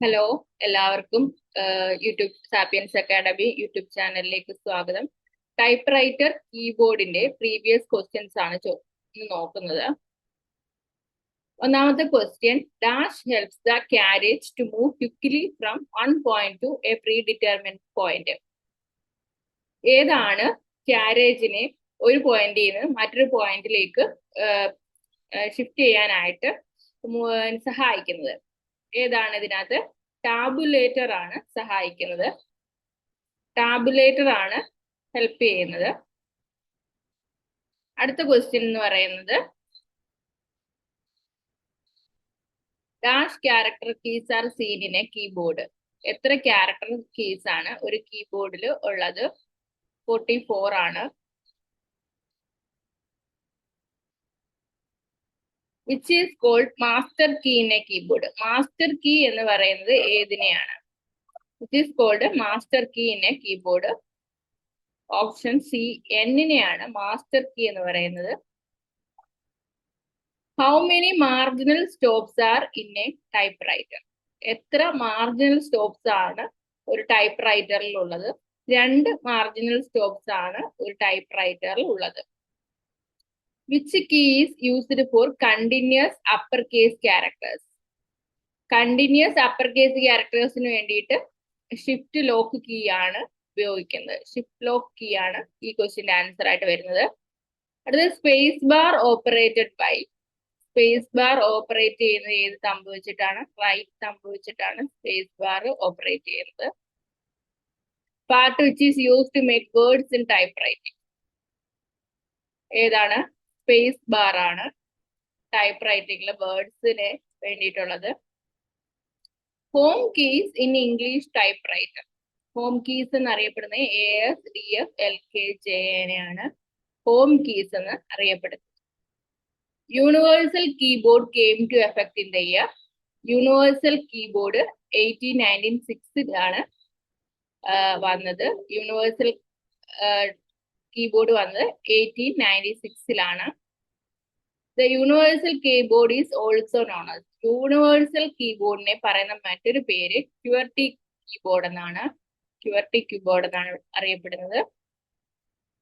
Hello, എല്ലാവർക്കും YouTube sapiens academy YouTube ചാനലിലേക്ക് സ്വാഗതം. ടൈപ്പ് റൈറ്റർ കീബോർഡിന്റെ പ്രീവിയസ് ക്വസ്റ്റ്യൻസ് ആണ് ഇന്ന് നോക്കുന്നത്. ഒന്നാമത്തെ question, dash helps the carriage to move quickly from one point to a predetermined point. ഏതാണ് ക്യാരേജിനെ ഒരു പോയിന്റിൽ നിന്ന് മറ്റൊരു പോയിന്റിലേക്ക് ഷിഫ്റ്റ് ചെയ്യാനായിട്ട് സഹായിക്കുന്നത്? ഏതാണ് ഇതിനകത്ത്? ടാബുലേറ്റർ ആണ് സഹായിക്കുന്നത്. ടാബുലേറ്റർ ആണ് ഹെൽപ്പ് ചെയ്യുന്നത്. അടുത്ത ക്വസ്റ്റ്യൻ എന്ന് പറയുന്നത്, dash character keys are seen in a keyboard. എത്ര ക്യാരക്ടർ കീസ് ആണ് ഒരു കീബോർഡിൽ ഉള്ളത്? 44 ആണ്. Which is called master key in a keyboard. Master key എന്ന് പറയുന്നത് ഏതിനെയാണ്? Which is called master key in a keyboard. Option C, എന്നിനെയാണ് മാസ്റ്റർ കീ എന്ന് പറയുന്നത്. How many marginal stops are in a typewriter. എത്ര marginal stops ആണ് ഒരു type റൈറ്ററിൽ ഉള്ളത്? 2 മാർജിനൽ സ്റ്റോപ്സ് ആണ് ഒരു ടൈപ്പ് റൈറ്ററിൽ ഉള്ളത്. Which key is used for continuous upper case characters. Continuous upper case ക്യാരക്ടേഴ്സിന് വേണ്ടിയിട്ട് ഷിഫ്റ്റ് ലോക്ക് കീ ആണ് ഉപയോഗിക്കുന്നത്. ഷിഫ്റ്റ് ലോക്ക് കീ ആണ് ഈ ക്വസ്റ്റ്യന്റെ ആൻസർ ആയിട്ട് വരുന്നത്. അടുത്തത്, space bar operated by. Space bar operate ചെയ്യുന്നത് ഏത് തമ്പ് വെച്ചിട്ടാണ്? റൈറ്റ് തമ്പ് വെച്ചിട്ടാണ് സ്പേസ് ബാർ ഓപ്പറേറ്റ് ചെയ്യുന്നത്. Part which is use to make words in typewriting. ഏതാണ്? സ്പേസ് ബാർ ആണ് ടൈപ്പ് റൈറ്റിംഗിലെ വേർഡ്സിന് വേണ്ടിയിട്ടുള്ളത്. Home keys in English typewriter. Home keys എന്നറിയപ്പെടുന്നത് ASDFLKJN ഹോം കീസ് എന്ന് അറിയപ്പെടുന്നത്. Universal keyboard came to effect in the year. Universal keyboard 1896 വന്നത്. Universal keyboard വന്നത് 1896 the universal keyboard is also known as. Universal കീബോർഡിനെ പറയുന്ന മറ്റൊരു പേര് ക്യുവർട്ടി keyboard എന്നാണ്. ക്യുവർട്ടി കീബോർഡ് എന്നാണ് അറിയപ്പെടുന്നത്.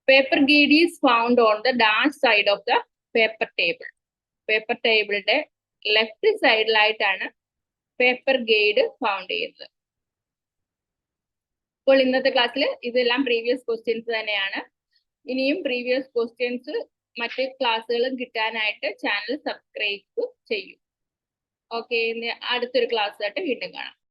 Paper guide is found on the dash side of the paper table. Paper ടേബിളിന്റെ ലെഫ്റ്റ് സൈഡിലായിട്ടാണ് പേപ്പർ ഗൈഡ് ഫൗണ്ട് ചെയ്യുന്നത്. അപ്പോൾ ഇന്നത്തെ ക്ലാസ്സിൽ ഇതെല്ലാം പ്രീവിയസ് ക്വസ്റ്റ്യൻസ് തന്നെയാണ്. ഇനിയും പ്രീവിയസ് ക്വസ്റ്റ്യൻസ് മറ്റ് ക്ലാസ്സുകളും കിട്ടാനായിട്ട് ചാനൽ സബ്സ്ക്രൈബ് ചെയ്യും. ഓക്കെ, അടുത്തൊരു ക്ലാസ് ആയിട്ട് വീണ്ടും കാണാം.